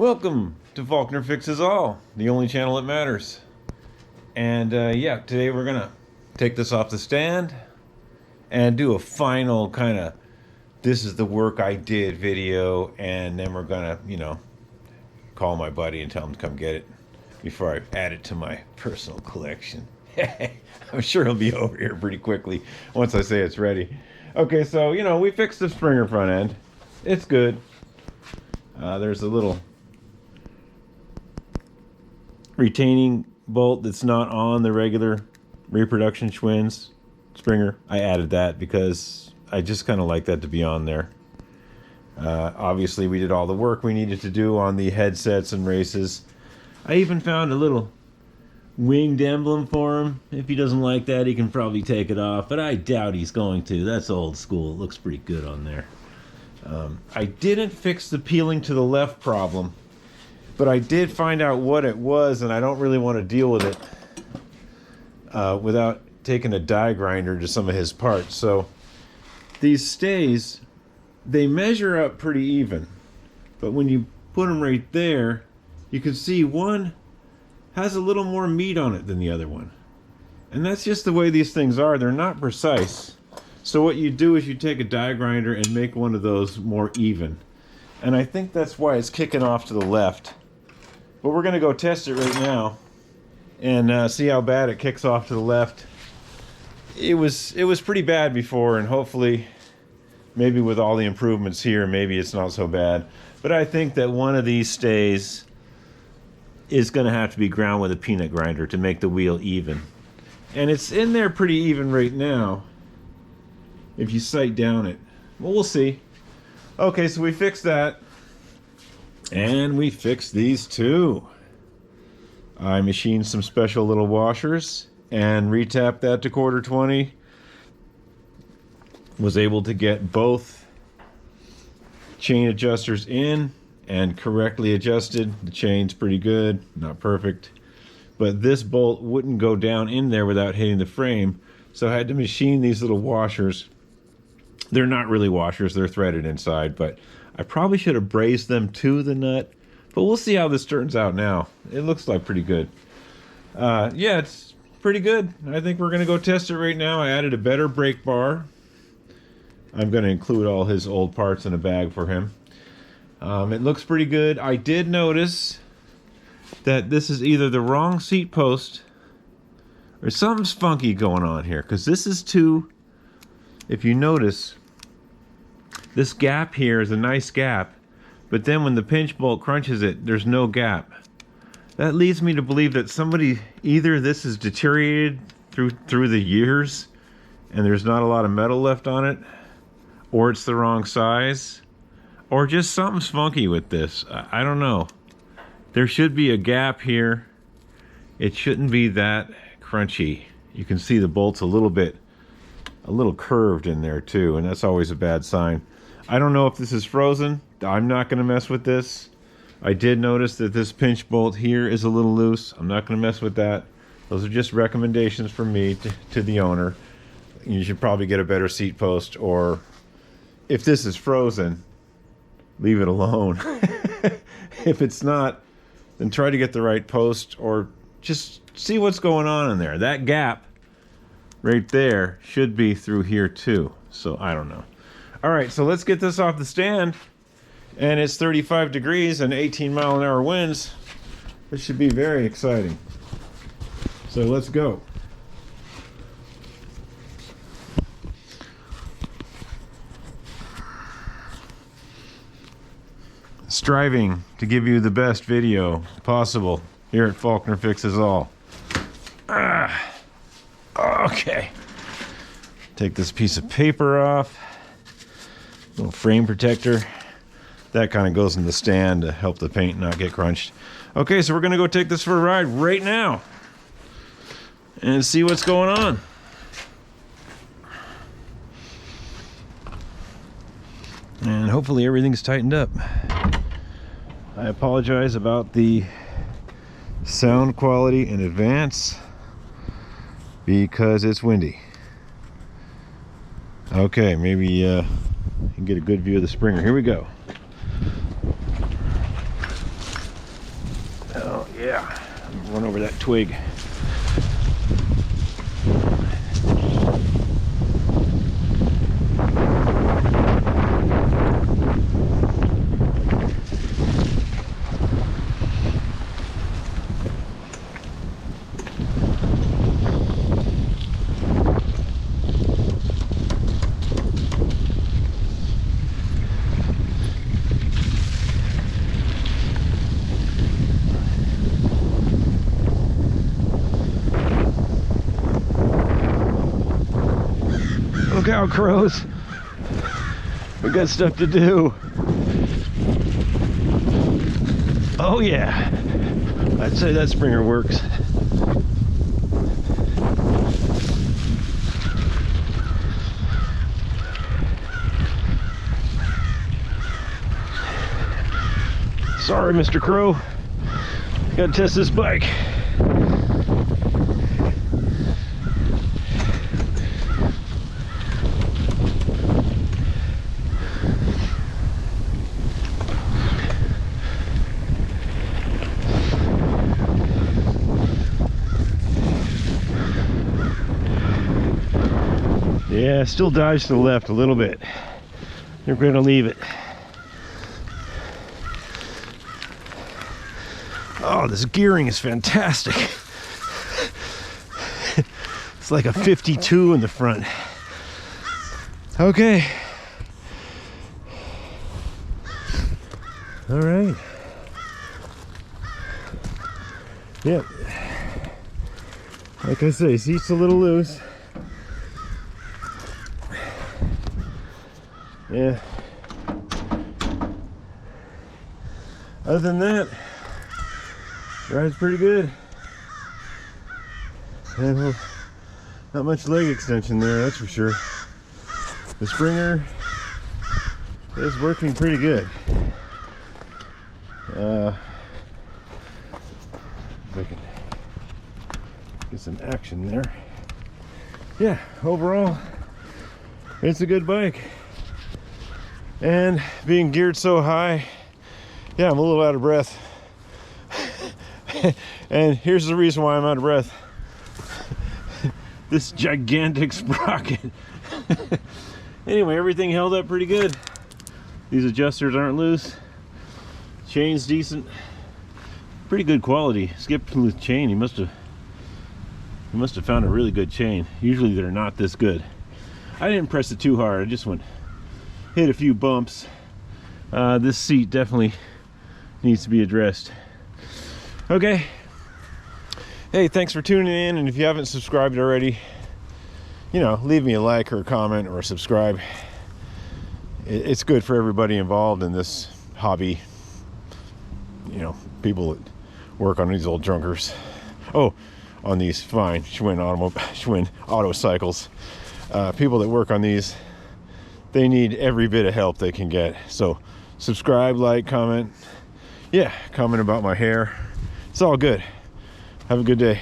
Welcome to Faulkner Fixes All, the only channel that matters. And yeah, today we're gonna take this off the stand and do a final kind of this is the work I did video, and then we're gonna, call my buddy and tell him to come get it before I add it to my personal collection. I'm sure he'll be over here pretty quickly once I say it's ready. Okay, so we fixed the Springer front end. It's good. There's a little retaining bolt that's not on the regular reproduction Schwinn's Springer. I added that because I just kind of like that to be on there. Obviously we did all the work we needed to do on the headsets and races. I even found a little winged emblem for him. If he doesn't like that, he can probably take it off, but I doubt he's going to. That's old school. It looks pretty good on there. I didn't fix the peeling to the left problem, but I did find out what it was, and I don't really want to deal with it without taking a die grinder to some of his parts. So these stays, they measure up pretty even, but when you put them right there, you can see one has a little more meat on it than the other one. And that's just the way these things are. They're not precise. So what you do is you take a die grinder and make one of those more even. And I think that's why it's kicking off to the left. But we're going to go test it right now and see how bad it kicks off to the left. It was pretty bad before, and hopefully maybe with all the improvements here, maybe it's not so bad. But I think that one of these stays is going to have to be ground with a peanut grinder to make the wheel even. And it's in there pretty even right now if you sight down it. Well, we'll see. Okay, so we fixed that. And we fixed these too. I machined some special little washers and retapped that to 1/4-20. Was able to get both chain adjusters in and correctly adjusted. The chain's pretty good, not perfect. But this bolt wouldn't go down in there without hitting the frame. So I had to machine these little washers. They're not really washers, they're threaded inside, but I probably should have brazed them to the nut, but we'll see how this turns out now. It looks like pretty good. Yeah, it's pretty good. I think we're going to go test it right now. I added a better brake bar. I'm going to include all his old parts in a bag for him. It looks pretty good. I did notice that this is either the wrong seat post or something's funky going on here, because this is too, if you notice, this gap here is a nice gap, but then when the pinch bolt crunches it, there's no gap. That leads me to believe that somebody, either this is deteriorated through the years and there's not a lot of metal left on it, or it's the wrong size, or just something's funky with this. I don't know. There should be a gap here. It shouldn't be that crunchy. You can see the bolt's a little curved in there too, and that's always a bad sign. I don't know if this is frozen. I'm not going to mess with this. I did notice that this pinch bolt here is a little loose. I'm not going to mess with that. Those are just recommendations from me to the owner. You should probably get a better seat post, or if this is frozen, leave it alone. If it's not, then try to get the right post, or just see what's going on in there. That gap right there should be through here too. So I don't know. All right, so let's get this off the stand. And it's 35 degrees and 18-mile-an-hour winds. This should be very exciting. So let's go. Striving to give you the best video possible here at Faulkner Fixes All. Okay. Take this piece of paper off. Little frame protector. That kind of goes in the stand to help the paint not get crunched. Okay, so we're going to go take this for a ride right now and see what's going on. And hopefully everything's tightened up. I apologize about the sound quality in advance because it's windy. Okay, maybe you can get a good view of the Springer. Here we go. run over that twig. Look out, crows. We got stuff to do. Oh yeah. I'd say that Springer works. Sorry, Mr. Crow. Gotta test this bike. Yeah, still dives to the left a little bit. You're going to leave it. Oh, this gearing is fantastic. It's like a 52 in the front. Okay. All right. Yep. Like I say, seat's a little loose. Yeah. Other than that, ride's pretty good. And not much leg extension there, that's for sure. The Springer is working pretty good. If I can get some action there. Yeah, overall, it's a good bike. And being geared so high, yeah, I'm a little out of breath. And here's the reason why I'm out of breath. This gigantic sprocket. Anyway, everything held up pretty good. These adjusters aren't loose. Chain's decent. Pretty good quality. Skip with chain. He must have found a really good chain. Usually they're not this good. I didn't press it too hard. I just hit a few bumps. This seat definitely needs to be addressed. Okay. Hey, thanks for tuning in, and if you haven't subscribed already, you know, leave me a like or a comment or a subscribe. It's good for everybody involved in this hobby. You know, people that work on these old junkers. Oh, on these fine Schwinn auto cycles. People that work on these, they need every bit of help they can get. So subscribe, like, comment. Yeah, comment about my hair. It's all good. Have a good day.